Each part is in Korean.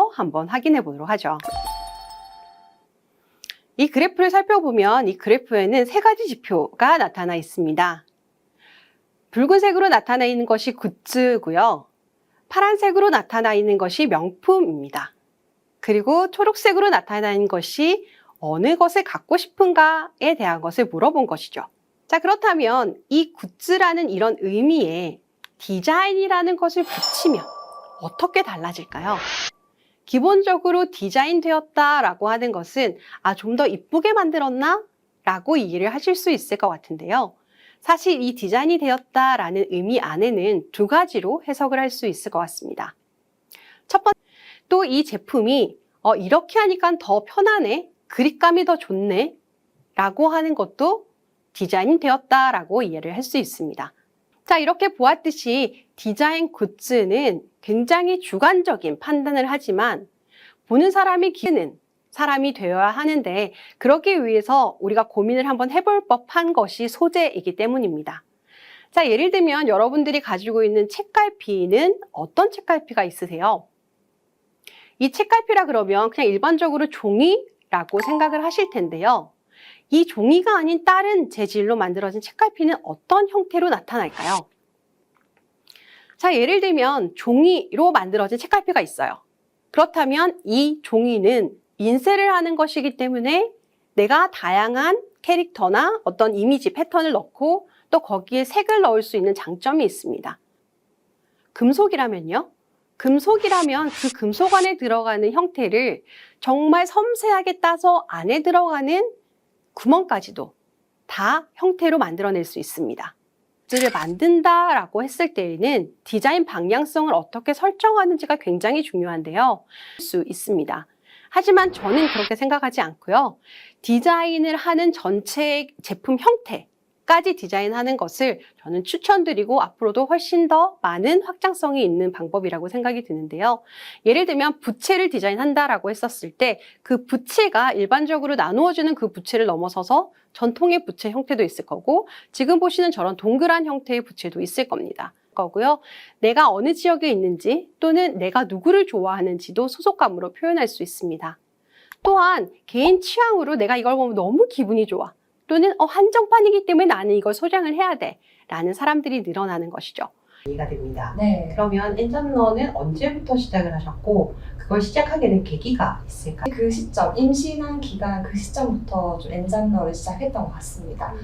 한번 확인해 보도록 하죠. 이 그래프를 살펴보면 이 그래프에는 세 가지 지표가 나타나 있습니다. 붉은색으로 나타나 있는 것이 굿즈고요. 파란색으로 나타나 있는 것이 명품입니다. 그리고 초록색으로 나타나 있는 것이 어느 것을 갖고 싶은가에 대한 것을 물어본 것이죠. 자, 그렇다면 이 굿즈라는 이런 의미에 디자인이라는 것을 붙이면 어떻게 달라질까요? 기본적으로 디자인되었다라고 하는 것은 좀 더 이쁘게 만들었나? 라고 이해를 하실 수 있을 것 같은데요. 사실 이 디자인이 되었다라는 의미 안에는 두 가지로 해석을 할 수 있을 것 같습니다. 첫 번째, 또 이 제품이 이렇게 하니까 더 편하네, 그립감이 더 좋네 라고 하는 것도 디자인이 되었다라고 이해를 할 수 있습니다. 자, 이렇게 보았듯이 디자인 굿즈는 굉장히 주관적인 판단을 하지만 보는 사람이 기는 사람이 되어야 하는데, 그러기 위해서 우리가 고민을 한번 해볼 법한 것이 소재이기 때문입니다. 자, 예를 들면 여러분들이 가지고 있는 책갈피는 어떤 책갈피가 있으세요? 이 책갈피라 그러면 그냥 일반적으로 종이라고 생각을 하실 텐데요. 이 종이가 아닌 다른 재질로 만들어진 책갈피는 어떤 형태로 나타날까요? 자, 예를 들면 종이로 만들어진 책갈피가 있어요. 그렇다면 이 종이는 인쇄를 하는 것이기 때문에 내가 다양한 캐릭터나 어떤 이미지 패턴을 넣고 또 거기에 색을 넣을 수 있는 장점이 있습니다. 금속이라면요? 금속이라면 그 금속 안에 들어가는 형태를 정말 섬세하게 따서 안에 들어가는 구멍까지도 다 형태로 만들어낼 수 있습니다. 굿즈를 만든다라고 했을 때에는 디자인 방향성을 어떻게 설정하는지가 굉장히 중요한데요. 수 있습니다. 하지만 저는 그렇게 생각하지 않고요. 디자인을 하는 전체 제품 형태까지 디자인하는 것을 저는 추천드리고 앞으로도 훨씬 더 많은 확장성이 있는 방법이라고 생각이 드는데요. 예를 들면 부채를 디자인한다라고 했었을 때 그 부채가 일반적으로 나누어주는 그 부채를 넘어서서 전통의 부채 형태도 있을 거고, 지금 보시는 저런 동그란 형태의 부채도 있을 겁니다. 거고요. 내가 어느 지역에 있는지 또는 내가 누구를 좋아하는지도 소속감으로 표현할 수 있습니다. 또한 개인 취향으로 내가 이걸 보면 너무 기분이 좋아, 또는 한정판이기 때문에 나는 이걸 소장을 해야 돼 라는 사람들이 늘어나는 것이죠. 이해가 됩니다. 네. 그러면 엔잡러는 언제부터 시작을 하셨고 그걸 시작하게 된 계기가 있을까요? 그 시점, 임신한 기간 그 시점부터 좀 엔잡러를 시작했던 것 같습니다.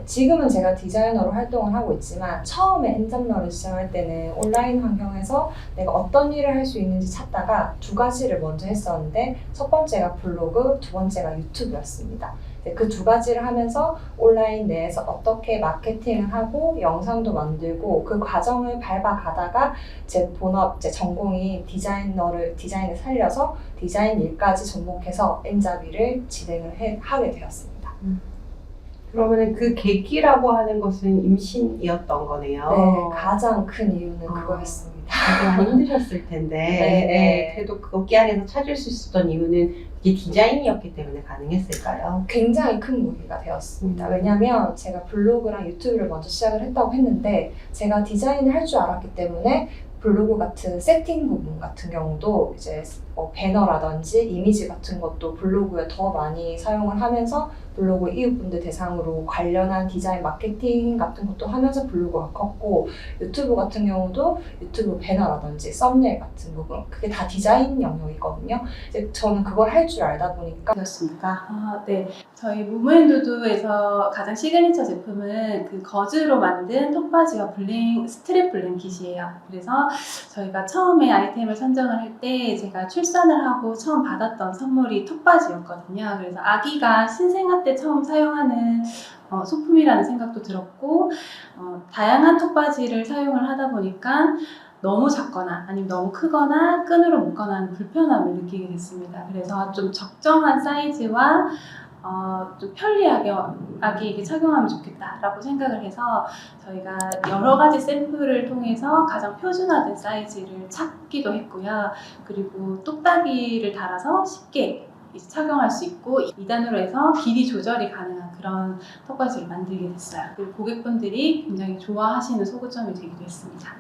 지금은 제가 디자이너로 활동을 하고 있지만 처음에 엔잡러를 시작할 때는 온라인 환경에서 내가 어떤 일을 할 수 있는지 찾다가 두 가지를 먼저 했었는데, 첫 번째가 블로그, 두 번째가 유튜브였습니다. 그 두 가지를 하면서 온라인 내에서 어떻게 마케팅을 하고 영상도 만들고 그 과정을 밟아가다가 제 본업, 제 전공이 디자인을 살려서 디자인 일까지 접목해서 엔잡이를 진행을 하게 되었습니다. 그러면 그 계기라고 하는 것은 임신이었던 거네요. 네, 가장 큰 이유는 그거였습니다. 되게 많이 힘드셨을 텐데 네. 그래도 거기 안에서 찾을 수 있었던 이유는 이게 디자인이었기 때문에 가능했을까요? 굉장히 큰 무기가 되었습니다. 왜냐하면 제가 블로그랑 유튜브를 먼저 시작을 했다고 했는데, 제가 디자인을 할 줄 알았기 때문에 블로그 같은 세팅 부분 같은 경우도 이제 배너라든지 이미지 같은 것도 블로그에 더 많이 사용을 하면서 블로그 이웃분들 대상으로 관련한 디자인 마케팅 같은 것도 하면서 블로그가 컸고, 유튜브 같은 경우도 유튜브 배너라든지 썸네일 같은 부분, 그게 다 디자인 영역이거든요. 이제 저는 그걸 할 줄 알다 보니까 그렇습니까? 네. 저희 무브앤두두에서 가장 시그니처 제품은 그 거즈로 만든 턱받이와 스트랩 블랭킷이에요. 그래서 저희가 처음에 아이템을 선정을 할 때 제가 출산을 하고 처음 받았던 선물이 턱받이였거든요. 그래서 아기가 신생아 때 처음 사용하는 소품이라는 생각도 들었고, 다양한 턱받이를 사용을 하다 보니까 너무 작거나 아니면 너무 크거나 끈으로 묶거나 하는 불편함을 느끼게 됐습니다. 그래서 좀 적정한 사이즈와 좀 편리하게 아기에게 착용하면 좋겠다라고 생각을 해서 저희가 여러 가지 샘플을 통해서 가장 표준화된 사이즈를 찾기도 했고요. 그리고 똑딱이를 달아서 쉽게 착용할 수 있고 2단으로 해서 길이 조절이 가능한 그런 턱받이를 만들게 됐어요. 그리고 고객분들이 굉장히 좋아하시는 소구점이 되기도 했습니다.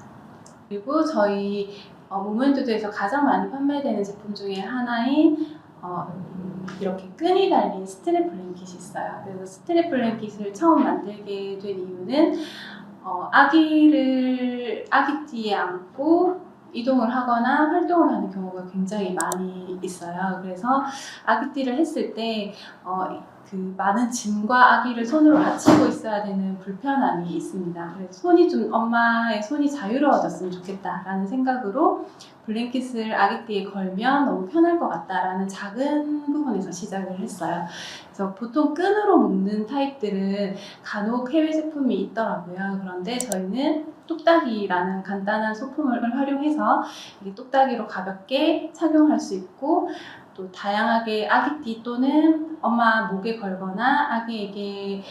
그리고 저희 모멘토드에서 가장 많이 판매되는 제품 중에 하나인 이렇게 끈이 달린 스트랩 블랭킷이 있어요. 그래서 스트랩 블랭킷을 처음 만들게 된 이유는 아기를 아기띠에 안고 이동을 하거나 활동을 하는 경우가 굉장히 많이 있어요. 그래서 아기띠를 했을 때 그 많은 짐과 아기를 손으로 받치고 있어야 되는 불편함이 있습니다. 그래서 엄마의 손이 자유로워졌으면 좋겠다라는 생각으로 블랭킷을 아기띠에 걸면 너무 편할 것 같다라는 작은 부분에서 시작을 했어요. 그래서 보통 끈으로 묶는 타입들은 간혹 해외 제품이 있더라고요. 그런데 저희는 뚝딱이라는 간단한 소품을 활용해서 이게 뚝딱이로 가볍게 착용할 수 있고 또 다양하게 아기띠 또는 엄마 목에 걸거나 아기에게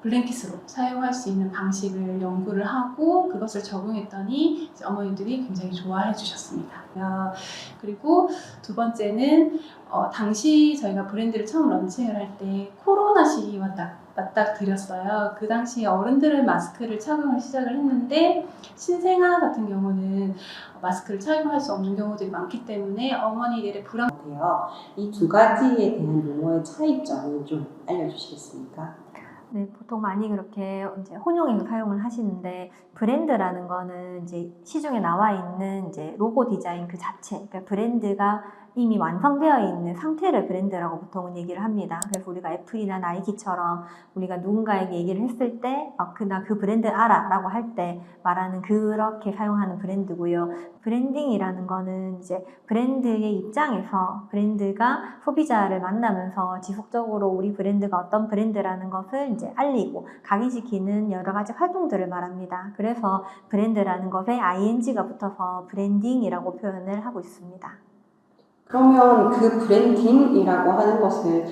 블랭킷으로 사용할 수 있는 방식을 연구를 하고 그것을 적용했더니 이제 어머니들이 굉장히 좋아해 주셨습니다. 그리고 두 번째는 당시 저희가 브랜드를 처음 런칭을 할 때 코로나 시기와 맞닥뜨렸어요. 그 당시 어른들은 마스크를 착용을 시작을 했는데 신생아 같은 경우는 마스크를 착용할 수 없는 경우들이 많기 때문에 어머니들의 불안 같아요. 이 두 가지에 대한 용어의 차이점을 좀 알려주시겠습니까? 네, 보통 많이 그렇게 이제 혼용해서 사용을 하시는데 브랜드라는 거는 이제 시중에 나와 있는 이제 로고 디자인 그 자체, 그러니까 브랜드가 이미 완성되어 있는 상태를 브랜드라고 보통은 얘기를 합니다. 그래서 우리가 애플이나 나이키처럼 우리가 누군가에게 얘기를 했을 때 나 그 브랜드 알아 라고 할 때 말하는 그렇게 사용하는 브랜드고요. 브랜딩이라는 거는 이제 브랜드의 입장에서 브랜드가 소비자를 만나면서 지속적으로 우리 브랜드가 어떤 브랜드라는 것을 이제 알리고 각인시키는 여러 가지 활동들을 말합니다. 그래서 브랜드라는 것에 ing가 붙어서 브랜딩이라고 표현을 하고 있습니다. 그러면 그 브랜딩이라고 하는 것을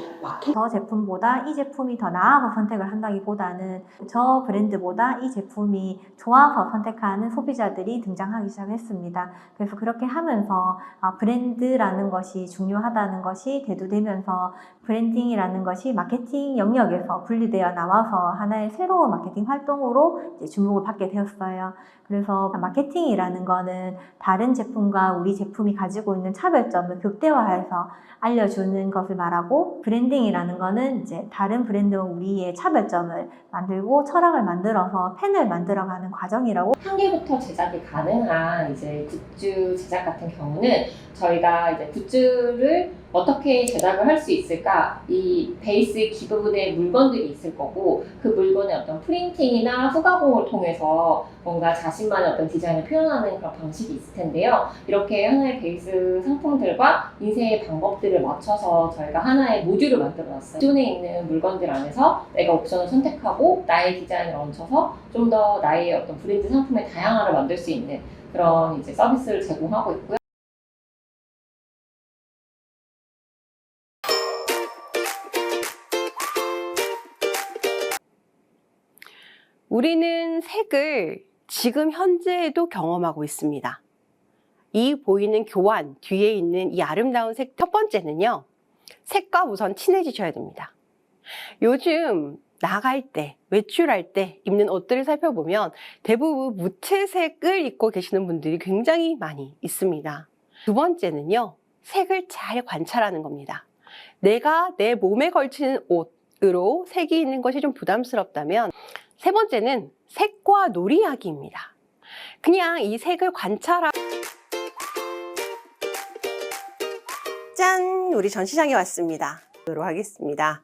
저 제품보다 이 제품이 더 나아서 선택을 한다기보다는 저 브랜드보다 이 제품이 좋아서 선택하는 소비자들이 등장하기 시작했습니다. 그래서 그렇게 하면서 브랜드라는 것이 중요하다는 것이 대두되면서 브랜딩이라는 것이 마케팅 영역에서 분리되어 나와서 하나의 새로운 마케팅 활동으로 이제 주목을 받게 되었어요. 그래서 마케팅이라는 거는 다른 제품과 우리 제품이 가지고 있는 차별점을 극대화해서 알려주는 것을 말하고, 브랜딩이라는 거는 이제 다른 브랜드와 우리의 차별점을 만들고 철학을 만들어서 펜을 만들어가는 과정이라고. 한 개부터 제작이 가능한 이제 굿즈 제작 같은 경우는 저희가 이제 굿즈를 어떻게 제작을 할 수 있을까? 이 베이스 기부분에 물건들이 있을 거고 그 물건의 어떤 프린팅이나 후가공을 통해서 뭔가 자신만의 어떤 디자인을 표현하는 그런 방식이 있을 텐데요. 이렇게 하나의 베이스 상품들과 인쇄의 방법들을 맞춰서 저희가 하나의 모듈을 만들어놨어요. 기존에 있는 물건들 안에서 내가 옵션을 선택하고 나의 디자인을 얹혀서 좀 더 나의 어떤 브랜드 상품의 다양화를 만들 수 있는 그런 이제 서비스를 제공하고 있고요. 우리는 색을 지금 현재에도 경험하고 있습니다. 이 보이는 교환 뒤에 있는 이 아름다운 색, 첫 번째는요, 색과 우선 친해지셔야 됩니다. 요즘 나갈 때, 외출할 때 입는 옷들을 살펴보면 대부분 무채색을 입고 계시는 분들이 굉장히 많이 있습니다. 두 번째는요, 색을 잘 관찰하는 겁니다. 내가 내 몸에 걸치는 옷으로 색이 있는 것이 좀 부담스럽다면, 세 번째는 색과 놀이하기입니다. 그냥 이 색을 관찰하고, 짠! 우리 전시장에 왔습니다. 보도록 하겠습니다.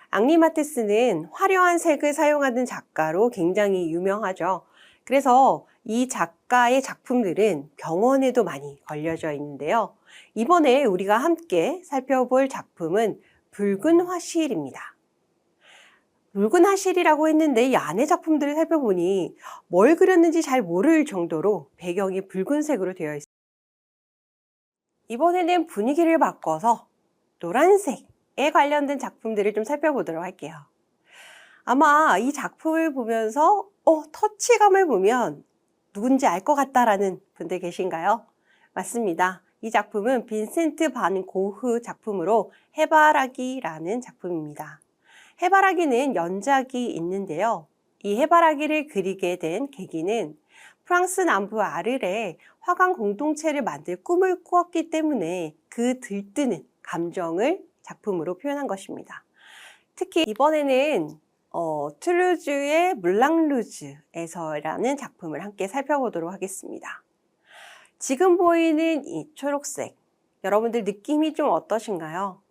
앙리 마테스는 화려한 색을 사용하는 작가로 굉장히 유명하죠. 그래서 이 작가의 작품들은 병원에도 많이 걸려져 있는데요. 이번에 우리가 함께 살펴볼 작품은 붉은 화실입니다. 붉은 화실이라고 했는데 이 안에 작품들을 살펴보니 뭘 그렸는지 잘 모를 정도로 배경이 붉은색으로 되어 있습니다. 이번에는 분위기를 바꿔서 노란색에 관련된 작품들을 좀 살펴보도록 할게요. 아마 이 작품을 보면서 터치감을 보면 누군지 알 것 같다라는 분들 계신가요? 맞습니다. 이 작품은 빈센트 반 고흐 작품으로 해바라기라는 작품입니다. 해바라기는 연작이 있는데요. 이 해바라기를 그리게 된 계기는 프랑스 남부 아르레 화강 공동체를 만들 꿈을 꾸었기 때문에 그 들뜨는 감정을 작품으로 표현한 것입니다. 특히 이번에는 툴루즈의 물랑루즈에서라는 작품을 함께 살펴보도록 하겠습니다. 지금 보이는 이 초록색, 여러분들 느낌이 좀 어떠신가요?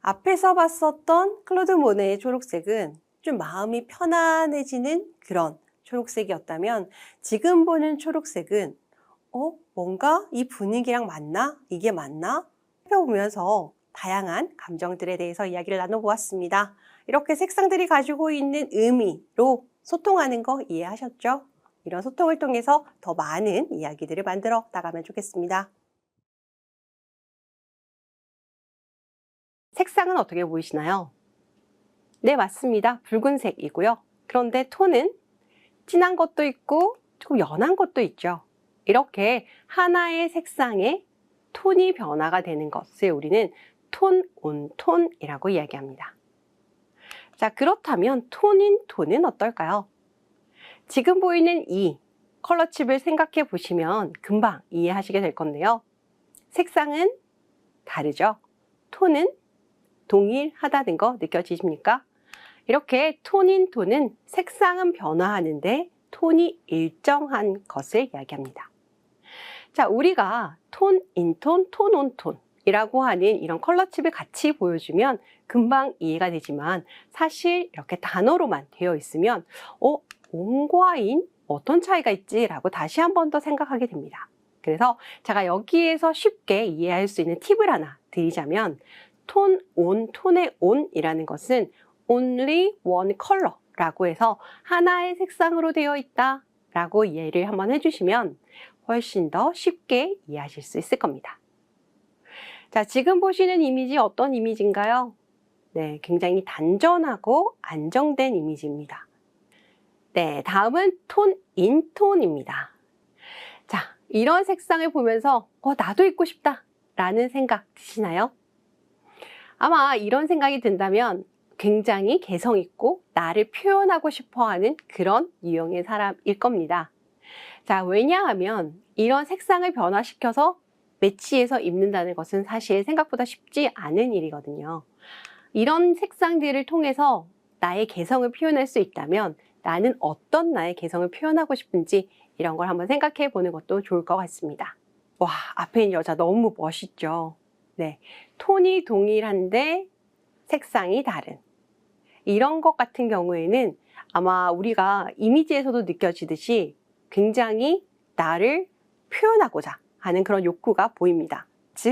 앞에서 봤었던 클로드 모네의 초록색은 좀 마음이 편안해지는 그런 초록색이었다면 지금 보는 초록색은 뭔가 이 분위기랑 맞나? 이게 맞나? 살펴보면서 다양한 감정들에 대해서 이야기를 나눠보았습니다. 이렇게 색상들이 가지고 있는 의미로 소통하는 거 이해하셨죠? 이런 소통을 통해서 더 많은 이야기들을 만들어 나가면 좋겠습니다. 색상은 어떻게 보이시나요? 네, 맞습니다. 붉은색이고요. 그런데 톤은 진한 것도 있고 조금 연한 것도 있죠. 이렇게 하나의 색상의 톤이 변화가 되는 것을 우리는 톤, 온톤이라고 이야기합니다. 자, 그렇다면 톤인 톤은 어떨까요? 지금 보이는 이 컬러칩을 생각해 보시면 금방 이해하시게 될 건데요. 색상은 다르죠? 톤은 동일하다는 거 느껴지십니까? 이렇게 톤인 톤은 색상은 변화하는데 톤이 일정한 것을 이야기합니다. 자, 우리가 톤, 인톤, 톤, 온톤 이라고 하는 이런 컬러칩을 같이 보여주면 금방 이해가 되지만 사실 이렇게 단어로만 되어 있으면 온과 인 어떤 차이가 있지? 라고 다시 한 번 더 생각하게 됩니다. 그래서 제가 여기에서 쉽게 이해할 수 있는 팁을 하나 드리자면 톤, 온, 톤의 온이라는 것은 only one color 라고 해서 하나의 색상으로 되어 있다 라고 이해를 한번 해주시면 훨씬 더 쉽게 이해하실 수 있을 겁니다. 자, 지금 보시는 이미지 어떤 이미지인가요? 네, 굉장히 단전하고 안정된 이미지입니다. 네, 다음은 톤, 인톤입니다. 자, 이런 색상을 보면서 나도 입고 싶다 라는 생각 드시나요? 아마 이런 생각이 든다면 굉장히 개성 있고 나를 표현하고 싶어하는 그런 유형의 사람일 겁니다. 자, 왜냐하면 이런 색상을 변화시켜서 매치해서 입는다는 것은 사실 생각보다 쉽지 않은 일이거든요. 이런 색상들을 통해서 나의 개성을 표현할 수 있다면 나는 어떤 나의 개성을 표현하고 싶은지 이런 걸 한번 생각해 보는 것도 좋을 것 같습니다. 와, 앞에 있는 여자 너무 멋있죠? 네, 톤이 동일한데 색상이 다른 이런 것 같은 경우에는 아마 우리가 이미지에서도 느껴지듯이 굉장히 나를 표현하고자 하는 그런 욕구가 보입니다.